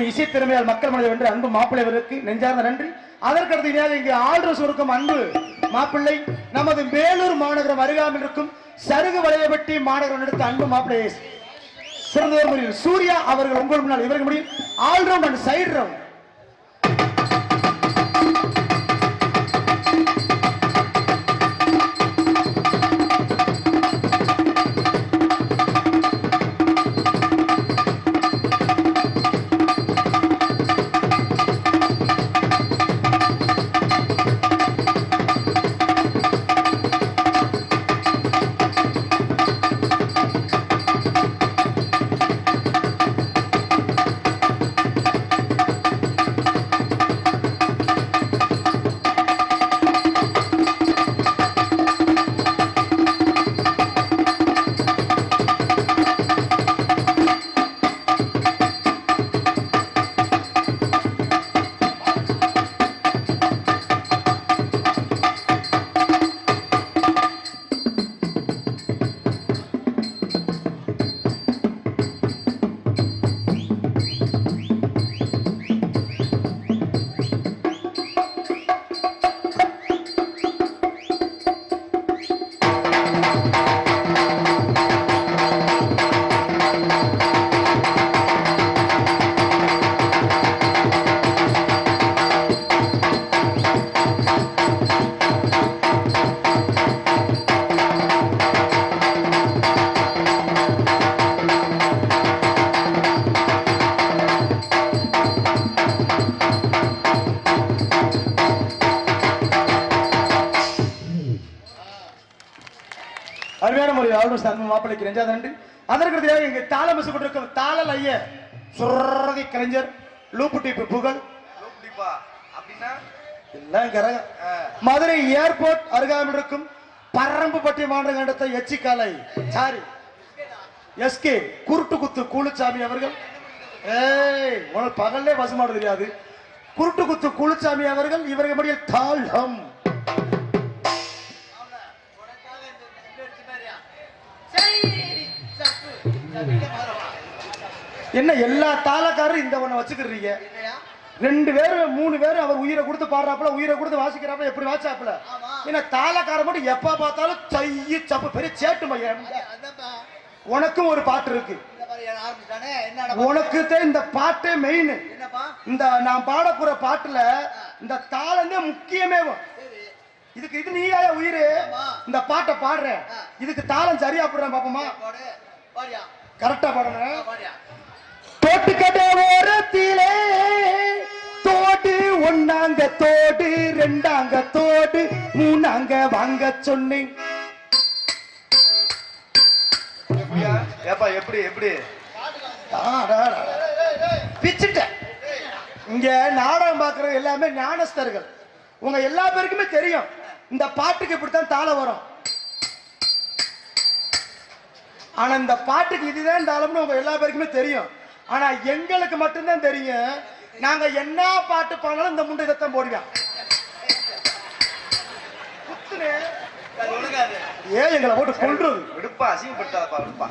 இசை திறமையால் மக்கள் மனதை வென்று அன்பு மாப்பிள்ளைவருக்கு நெஞ்சார்ந்த நன்றி. அதற்கடுத்து இங்கே ஆள்ரஸ் இருக்கும் அன்பு மாப்பிள்ளை நமது வேலூர் மாநகரம் அருகாமையில் இருக்கும் சருகு வளையப்பட்டி மாநகரம் எடுத்த அன்பு மாப்பிள்ளை சிறந்தவர் முறையில் சூர்யா அவர்கள் உங்கள் முன்னால் இவர்கள் முடியும் all round and side round. அருமையான முறை ஆளுநர் சார்ந்த மாப்பிள்ளைக்கு நெஞ்சாத நன்றி. அதற்கு இங்கு தாளம் கொண்டிருக்கும் தாளல் ஐய சுரதி கலைஞர் லூப்பு டிப்பு புகழ் மதுரை ஏர்போர்ட் அருகாமையில் இருக்கும் பரம்புப்பட்டி மாநகரம் எடுத்த எச்சிக்காலை சாரி எஸ்கே குருட்டு குத்து கூலுச்சாமி அவர்கள். உனக்கு பகல்லே பசுமாடு தெரியாது. குருட்டு குத்து கூலுச்சாமி அவர்கள் இவர்கள் முடிய தாளம். என்ன எல்லா தாளக்காரரும் இந்த ஒண்ண வச்சுக்கிறீங்க? 2 பேரு 3 பேரு அவர் உயிரை கொடுத்து பாடுறாப்புல உயிரை கொடுத்து வாசிக்கிறாப்புல எப்படி வாச்சாப்புல? என்ன தாளக்கார மட்டும் எப்ப பார்த்தாலும் தையி சப்பு பெரிய சேட்டு மையம். உனக்கும் ஒரு பாட்டு இருக்கு. உனக்கு இந்த பாட்டே மெயின். இந்த நான் பாட போற பாட்டுல இந்த தாளம் முக்கியமே. இதுக்கு இது நீயா உயிரு இந்த பாட்டை பாடுற இதுக்கு தாளம் சரியா போடுறேன் பாப்போமா? கரெக்டா பாடுறேன். தோட்டுக்கடை ஓரத்திலே தோடு ஒன்னாங்க தோடு 2ஆங்க தோடு 3ஆங்க வாங்க சொன்னேன். எப்படி எப்படி பிச்சுட்ட. இங்க நாடகம் பாக்குறது எல்லாமே ஞானஸ்தர்கள். உங்க எல்லா பேருக்குமே தெரியும் இந்த பாட்டுக்கு இப்படித்தான் தாளம் வரும். ஆனா இந்த பாட்டுக்கு இதுதான் தாளம்னு உங்க எல்லா பேருக்குமே தெரியும். ஆனா எங்களுக்கு மட்டும்தான் தெரியும். நாங்க என்ன பாட்டு பாடினாலும் இந்த முண்டை இதைத்தான் போடுவோம். எங்களை போட்டு கொன்றது விடுப்பா அசிங்கப்பட்டாதப்பா விடுப்பா.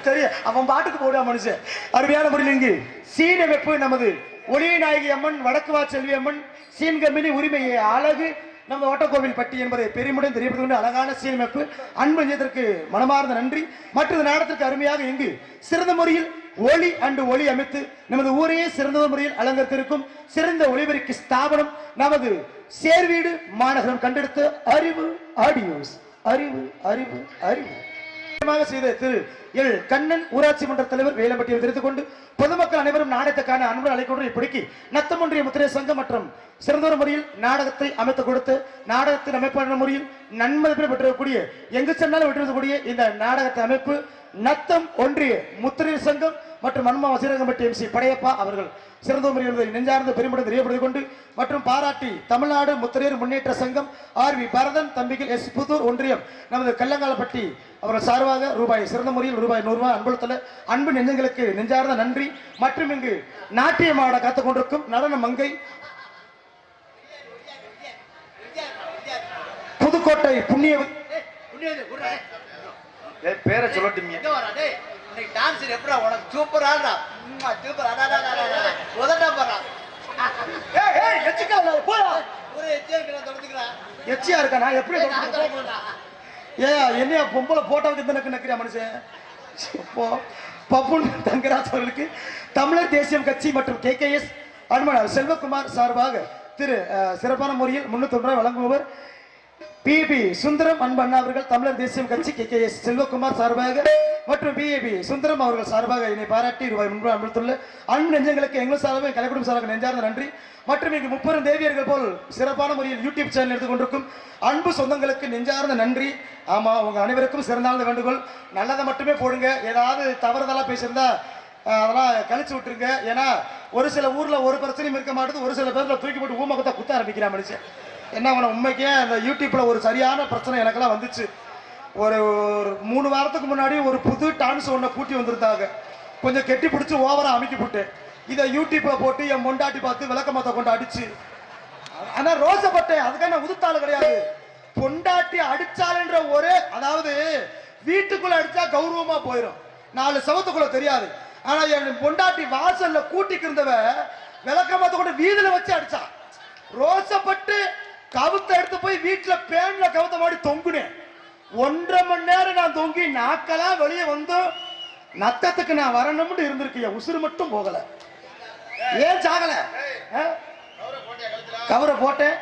தெரியும் அவன் பாட்டுக்கு போடுவா மனுஷன். அருமையான முறையில் இங்கு சீனமைப்பு நமது ஒளிய நாயகி அம்மன் வடக்கு வாச்செல்வி அம்மன் சீன்கம்பினி உரிமையை அழகு நம்ம ஓட்டக்கோவில் பட்டி என்பதை பெருமுடன் தெரியப்படுத்த அழகான சீனமைப்பு அன்பு இதற்கு மனமார்ந்த நன்றி. மற்ற நாடத்திற்கு அருமையாக இங்கு சிறந்த முறையில் ஒளி அண்டு ஒளி அமைத்து நமது ஊரையே சிறந்த முறையில் அலங்கரித்திருக்கும் சிறந்த ஒளிபெருக்கி ஸ்தாபனம் நமது சேர்வீடு மாநகரம் கண்டெடுத்த அறிவு ஆடியோஸ். அறிவு அறிவு அறிவு செய்த திரு எல் கண்ணன் ஊராட்சி மன்ற தலைவர் வேலம்பட்டியை தெரிந்து கொண்டு பொதுமக்கள் அனைவரும் நாடகத்துக்கான அன்பு அழைக்கொண்டு இப்படிக்கு நத்தம் ஒன்றிய முத்திரை சங்கம் மற்றும் சிறந்த முறையில் நாடகத்தை அமைத்துக் கொடுத்து நாடகத்தின் அமைப்பான முறையில் நன்மதிப்பை பெற்றக்கூடிய எங்கு சென்றாலும் வெற்றிக்கூடிய இந்த நாடகத்தை அமைப்பு நத்தம் ஒன்றிய முத்திரை சங்கம் மற்றும் அன்மா வசீரகம்பட்டி எம்சி படையப்பா அவர்கள் சிறந்த முறையில் நெஞ்சார்ந்த பெருமிடம் தெரியப்படுத்திக் கொண்டு மற்றும் பாராட்டி தமிழ்நாடு முத்திரையர் முன்னேற்ற சங்கம் ஆர்வி பரதன் தம்பிகள் எஸ் புதூர் ஒன்றியம் நமது கல்லங்காலப்பட்டி அவர்கள் சார்பாக ரூபாய் சிறந்த முறையில் ரூபாய் 100 அன்புத்தல அன்பு நெஞ்சங்களுக்கு நெஞ்சார்ந்த நன்றி. மற்றும் இங்கு நாட்டியமாட காத்துக் கொண்டிருக்கும் நடன மங்கை புதுக்கோட்டை புண்ணிய பேரை சொல்லட்டுமே டான்ஸ் எப்படா உனக்கு சூப்பரா சூப்பர் உதட்டா போறா. ஒரு எச்சியா இருக்கு நான் தொடச்சுக்கிறேன். எச்சியா இருக்கா? நான் எப்படி நான் சொல்றது? தொடச்சுக்கிறேன். என்னையா பொம்பளை போட்டோ வைக்க நக்கிறியா மனுஷன்? இப்போ பப்புன் தங்கராஜ் அவர்களுக்கு தமிழர் தேசியம் கட்சி மற்றும் KKS அனுமனார் செல்வகுமார் சார்பாக சிறப்பான முறையில் 301 வழங்குபவர் PB சுந்தரம் அன்பு அண்ணா அவர்கள் தமிழர் தேசியம் கட்சி KKS செல்வகுமார் சார்பாக மற்றும் PB சுந்தரம் அவர்கள் சார்பாக என்னை பாராட்டி ரூபாய் 300 அன்பளித்துள்ள அன்பு நெஞ்சங்களுக்கு எங்கள் சார்பாக கலைக்குடும் சார்பாக நெஞ்சார்ந்த நன்றி. மற்றும் இங்கு 30 தேவியர்கள் போல் சிறப்பான முறையில் யூடியூப் சேனல் எடுத்துக் கொண்டிருக்கும் அன்பு சொந்தங்களுக்கு நெஞ்சார்ந்த நன்றி. ஆமா, உங்க அனைவருக்கும் சிறந்தாழ்ந்த வேண்டுகோள், நல்லதை மட்டுமே போடுங்க. ஏதாவது தவறுதலா பேசியிருந்தா அதெல்லாம் கழிச்சு விட்டுருங்க. ஏன்னா ஒரு சில ஊர்ல ஒரு பிரச்சனையும் இருக்க மாட்டேது, ஒரு சில பேர்ல தூக்கி போட்டு ஊமகத்தை குத்த ஆரம்பிக்கிறான் மனுஷன். என்ன பண்ண, உண்மைக்கே அந்த யூடியூப்ல ஒரு சரியான பிரச்சனை எனக்கெல்லாம் வந்துச்சு. ஒரு 3 வாரத்துக்கு முன்னாடி ஒரு புது டான்ஸ் ஒன்றை கூட்டி வந்திருந்தாங்க. கொஞ்சம் கெட்டி பிடிச்சி ஓவரா அமைக்கி போட்டு இதை யூடியூப்ல போட்டு என் மொண்டாட்டி பார்த்து விளக்கமாத்த கொண்டு அடிச்சு. ஆனா ரோசப்பட்டேன், அதுக்காக நான் உதுத்தாள் கிடையாது. பொண்டாட்டி அடிச்சாலுன்ற ஒரே, அதாவது வீட்டுக்குள்ள அடிச்சா கௌரவமா போயிடும், 4 சவத்துக்குள்ள தெரியாது. ஆனா என் பொண்டாட்டி வாசல்ல கூட்டிக்கு இருந்தவ விளக்கமாத்த கொண்டு வீதியில வச்சு அடிச்சா. ரோசப்பட்டு கவுத்த எடுத்து போய் வீட்டுல பேன்ல கவுத்த மாடி தொங்குனேன். 1.5 மணி நேரம் நான் தொங்கி நாக்கெல்லாம் வெளியே வந்து நத்தத்துக்கு நான் வரணும்னு இருந்திருக்கேன். உசுறு மட்டும் போகல. ஏன் சாகல? கவரை போட்டேன்,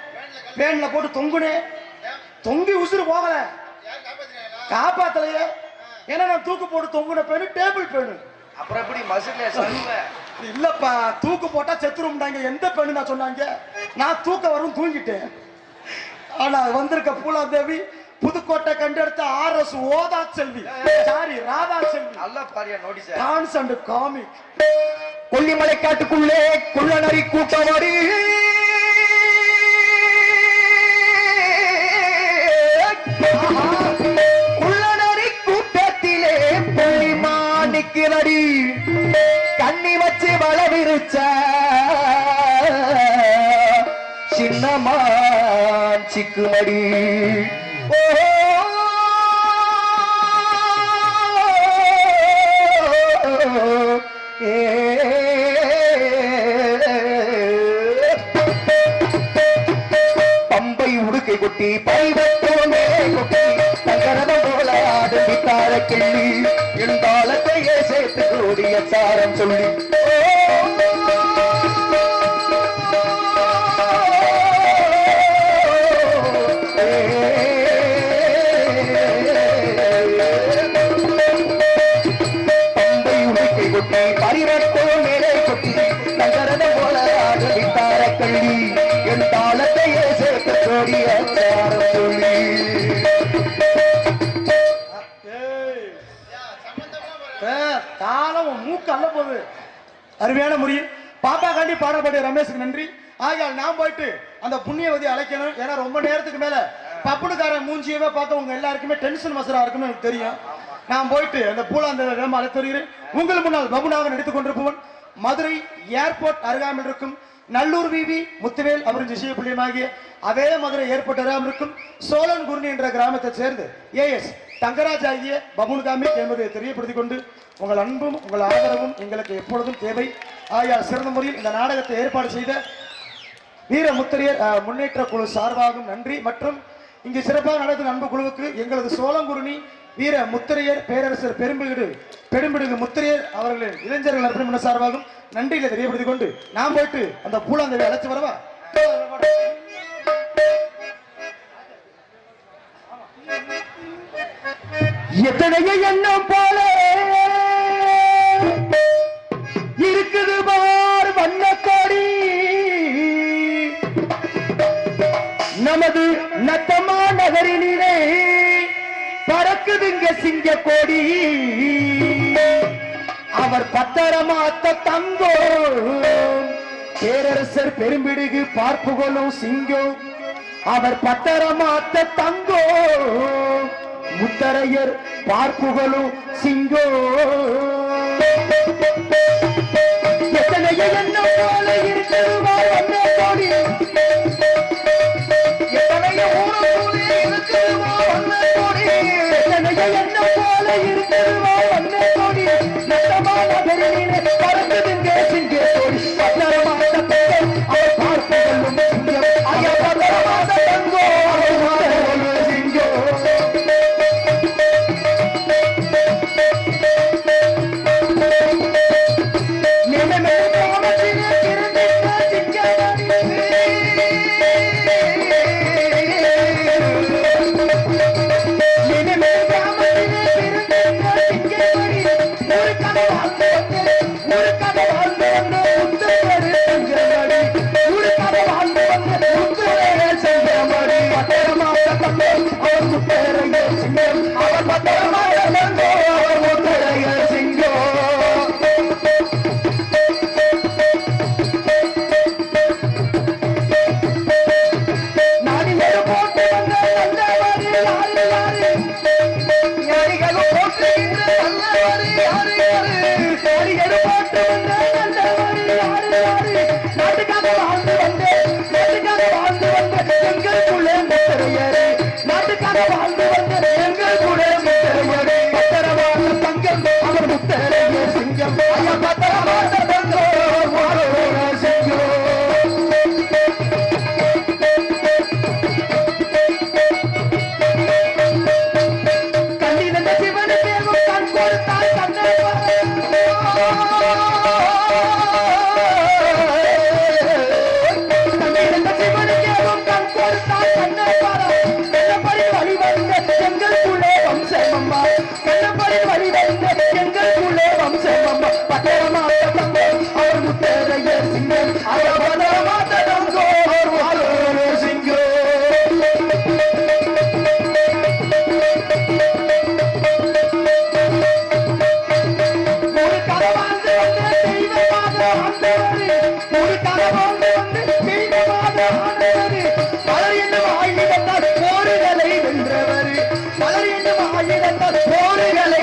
பேன்ல போட்டு தொங்குனேன், தொங்கி உசுறு போகல, காப்பாத்தலையே. ஏன்னா நான் தூக்கு போட்டு தொங்குன பேனு டேபிள் பேனு. அப்புறம் எப்படி மசுல சொல்லுவ? இல்லப்பா, தூக்கு போட்டா செத்துரும்டாங்க. எந்த பெண்ணு நான் சொன்னாங்க? நான் தூக்க வரும் தூங்கிட்டேன். ஆனா வந்திருக்க பூலாதேவி புதுக்கோட்டை கண்டெடுத்த RS ஓதா செல்வி, சாரி ராதா செல்வி. நல்ல பாரியா notice. Dance and comic. Kollimalai காட்டுக்குள்ளே குள்ளநரி கூட்டமாடி குள்ளநரி கூட்டத்திலே புள்ளிமாணிக்கிறடி கண்ணி வச்சு வளவிருச்ச சின்னமான் சிக்குமடி. பம்பை உடுக்கை கொட்டி பைவத்தோமே கொட்டி தங்கரதம் போல ஆடுவித்தார கிள்ளி என் தாளத்தையே சேர்த்து கூடிய சாரம் சொல்லி பம்பை உடுக்கை கொட்டி பரிவத்தோ மேலே கொட்டி தங்கரதம் போல ஆடுவித்தார கள்ளி என் தாளத்தையே சேர்த்து கூடிய சாரம் சொல்லி. தாளம் மூக்கு அல்ல போது. அருமையான முறையில் பாப்பா காண்டி பாடப்பட்ட ரமேஷுக்கு நன்றி. ஆகையால் நான் போயிட்டு அந்த புண்ணியவதி அழைக்கணும். ஏன்னா ரொம்ப நேரத்துக்கு மேல பப்புனுக்காரன் மூஞ்சியவே பார்த்து உங்க எல்லாருக்குமே டென்ஷன் மசரா இருக்குன்னு எனக்கு தெரியும். நான் போயிட்டு அந்த பூலாந்த அழைத்து வருகிறேன். உங்கள் முன்னால் பபுனாக நடித்துக் கொண்டிருப்பவன் மதுரை ஏர்போர்ட் அருகாமல் இருக்கும் நல்லூர் விவி முத்துவேல் அவரின் விஷய பிள்ளையமாகிய அதே மதுரை ஏர்போர்ட் அருகாமல் இருக்கும் சோழன் குருணி என்ற கிராமத்தை சேர்ந்து AS தங்கராஜ் ஆகிய பபுன் காமிக் என்பதை தெரியப்படுத்திக் கொண்டு உங்கள் அன்பும் உங்கள் ஆதரவும் எங்களுக்கு எப்பொழுதும் தேவை. ஆகையால் சிறந்த முறையில் இந்த நாடகத்தை ஏற்பாடு செய்த வீர முத்திரையர் முன்னேற்ற குழு சார்பாகவும் நன்றி. மற்றும் இங்கு சிறப்பாக நடக்கும் அன்பு குழுவுக்கு எங்களது சோழங்குருணி வீர முத்திரையர் பேரரசர் பெரும்பிடுகு முத்திரையர் அவர்களின் இளைஞர்கள் நற்பணி சார்பாகவும் நன்றிகளை தெரியப்படுத்திக் கொண்டு நான் போயிட்டு அந்த பூலாந்தவை அழைச்சு வரவா. எத்தனையோ எண்ணம் போல இருக்குது பார் வண்ணக்கோடி நமது நத்தமா நகரினிலே பறக்குதுங்க சிங்க கோடி. அவர் பத்தரமாத்த தங்கோ பேரரசர் பெரும்பிடுகு பார்ப்புகளும் சிங்கம். அவர் பத்தரமாத்த தங்கோ முத்தரையர் பார்ப்புகளும் சிங்கோ. எத்தனையோ எண்ணம் போல இருக்குமா வண்ணக்கோடி, எத்தனையோ ஊரே இருக்குமா வண்ணக்கோடி, எத்தனையோ எண்ணம் போல இருக்குமா வண்ணக்கோடி நத்தமா நகரிலே பறக்குதுங்க சிங்க கோடி. பத்தரமாத்த தங்கோ அவர் பார்ப்புகளும் சிங்கம். முத்தரைய சிங்கம் ஐயா பத்திரமாட்ட தங்கோ வாழோர சிங்கம் கண்ணிருந்த சிவனுக்கு கண் கொடுத்தால் கண்ணை கண்ணிருந்த சிவனுக்கு கண் கொடுத்தால் கண்ணை கண்ணப்படி வழி வந்த எங்களுக்குள்ளே வம்சமம்மா கண்ணப்படி வழி வந்த எங்களுக்குள்ளே வம்சமம்மா பத்திரமாட்ட தங்கோ அவர் முத்தரைய சிங்கம் ஐயா பத்திரமாட்ட தங்கோ வாழோர சிங்கம் ஒரு கதை வாழ்ந்து வந்த தெய்வமாக ஆண்டவரே ஒரு கதை வாழ்ந்து வந்த தெய்வமாக ஆண்டவரே பலர் என்னும் ஆயுதத்தால் போர்களை வென்றவர் பலர் என்னும் ஆயுதத்தால் போர்களை